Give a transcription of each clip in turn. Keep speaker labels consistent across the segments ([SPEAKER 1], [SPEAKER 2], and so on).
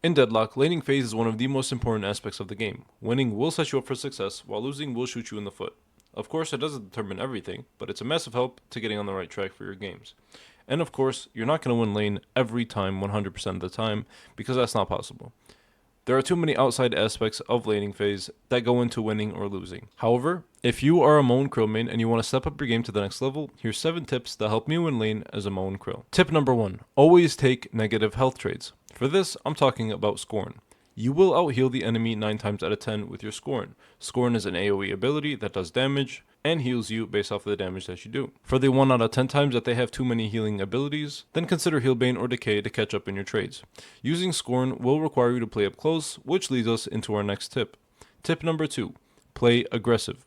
[SPEAKER 1] In Deadlock, laning phase is one of the most important aspects of the game. Winning will set you up for success, while losing will shoot you in the foot. Of course, it doesn't determine everything, but it's a massive help to getting on the right track for your games. And of course, you're not going to win lane every time 100% of the time, because that's not possible. There are too many outside aspects of laning phase that go into winning or losing. However, if you are a Moan Krill main and you want to step up your game to the next level, here's 7 tips that help me win lane as a Moan Krill. Tip number 1. Always take negative health trades. For this, I'm talking about Scorn. You will out-heal the enemy 9 times out of 10 with your Scorn. Scorn is an AoE ability that does damage and heals you based off of the damage that you do. For the 1 out of 10 times that they have too many healing abilities, then consider Healbane or Decay to catch up in your trades. Using Scorn will require you to play up close, which leads us into our next tip. Tip number 2. Play aggressive.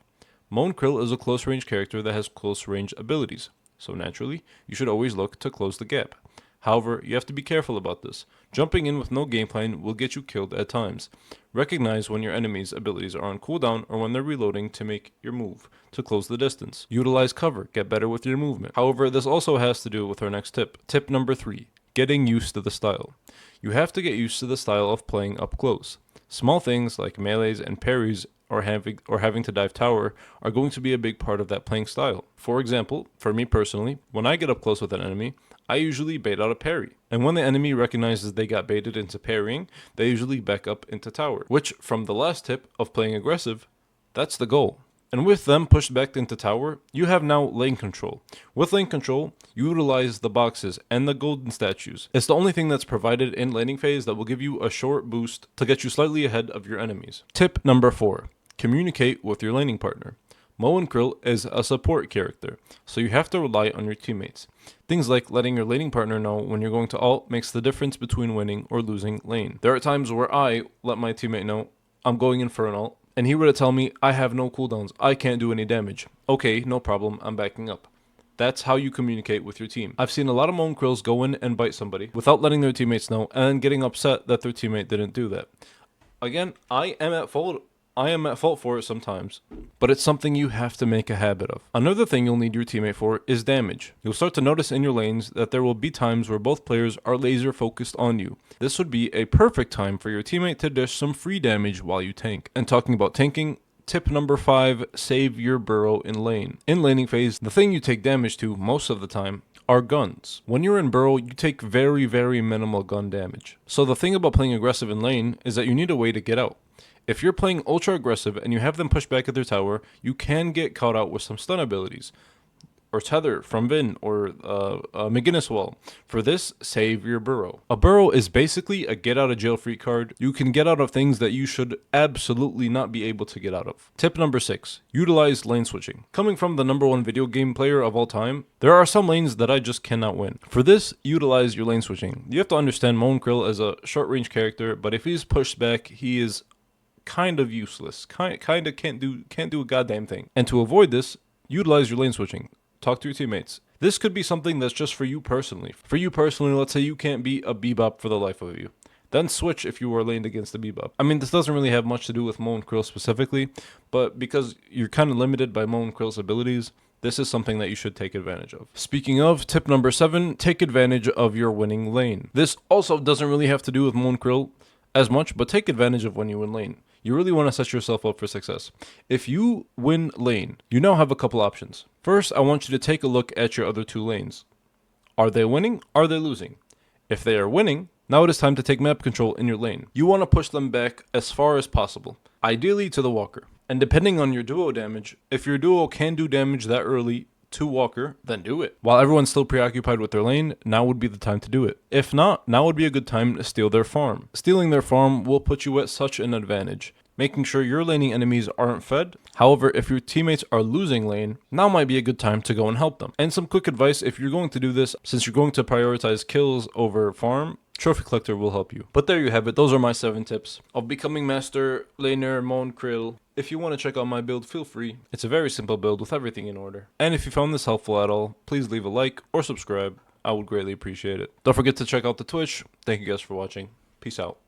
[SPEAKER 1] Moan Krill is a close range character that has close range abilities, so naturally, you should always look to close the gap. However, you have to be careful about this. Jumping in with no game plan will get you killed at times. Recognize when your enemy's abilities are on cooldown or when they're reloading to make your move to close the distance. Utilize cover, get better with your movement. However, this also has to do with our next tip. Tip number 3. Getting used to the style. You have to get used to the style of playing up close. Small things like melees and parries or having to dive tower are going to be a big part of that playing style. For example, for me personally, when I get up close with an enemy, I usually bait out a parry. And when the enemy recognizes they got baited into parrying, they usually back up into tower. Which, from the last tip of playing aggressive, that's the goal. And with them pushed back into tower, you have now lane control. With lane control, you utilize the boxes and the golden statues. It's the only thing that's provided in laning phase that will give you a short boost to get you slightly ahead of your enemies. Tip number 4. Communicate with your laning partner. Moan Krill is a support character, so you have to rely on your teammates. Things like letting your laning partner know when you're going to ult makes the difference between winning or losing lane. There are times where I let my teammate know I'm going in for an ult, and he were to tell me I have no cooldowns, I can't do any damage. Okay, no problem, I'm backing up. That's how you communicate with your team. I've seen a lot of Moan Krills go in and bite somebody without letting their teammates know and then getting upset that their teammate didn't do that. Again, I am at fault for it sometimes, but it's something you have to make a habit of. Another thing you'll need your teammate for is damage. You'll start to notice in your lanes that there will be times where both players are laser focused on you. This would be a perfect time for your teammate to dish some free damage while you tank. And talking about tanking, tip number 5, save your burrow in lane. In laning phase, the thing you take damage to most of the time are guns. When you're in burrow, you take very, very minimal gun damage. So the thing about playing aggressive in lane is that you need a way to get out. If you're playing ultra aggressive and you have them push back at their tower, you can get caught out with some stun abilities, or tether from Vin, or McGinnis wall. For this, save your burrow. A burrow is basically a get out of jail free card. You can get out of things that you should absolutely not be able to get out of. Tip number 6, utilize lane switching. Coming from the #1 video game player of all time, there are some lanes that I just cannot win. For this, utilize your lane switching. You have to understand Moan Krill as a short range character, but if he's pushed back, he is kind of useless. Kind of can't do a goddamn thing. And to avoid this, utilize your lane switching. Talk to your teammates. This could be something that's just for you personally. For you personally, let's say you can't beat a Bebop for the life of you. Then switch if you are laned against a Bebop. I mean, this doesn't really have much to do with Moan Krill specifically, but because you're kind of limited by Moan Krill's abilities, this is something that you should take advantage of. Speaking of, tip number 7, take advantage of your winning lane. This also doesn't really have to do with Moan Krill as much, but take advantage of when you win lane. You really want to set yourself up for success. If you win lane, you now have a couple options. First, I want you to take a look at your other 2 lanes. Are they winning? Are they losing? If they are winning, now it is time to take map control in your lane. You want to push them back as far as possible, ideally to the walker. And depending on your duo damage, if your duo can do damage that early to walker, then do it. While everyone's still preoccupied with their lane, now would be the time to do it. If not, now would be a good time to steal their farm. Stealing their farm will put you at such an advantage, making sure your laning enemies aren't fed. However, if your teammates are losing lane, now might be a good time to go and help them. And some quick advice, if you're going to do this, since you're going to prioritize kills over farm, Trophy Collector will help you. But there you have it. Those are my 7 tips of becoming Master Laner Moan Krill. If you want to check out my build, feel free. It's a very simple build with everything in order. And if you found this helpful at all, please leave a like or subscribe. I would greatly appreciate it. Don't forget to check out the Twitch. Thank you guys for watching. Peace out.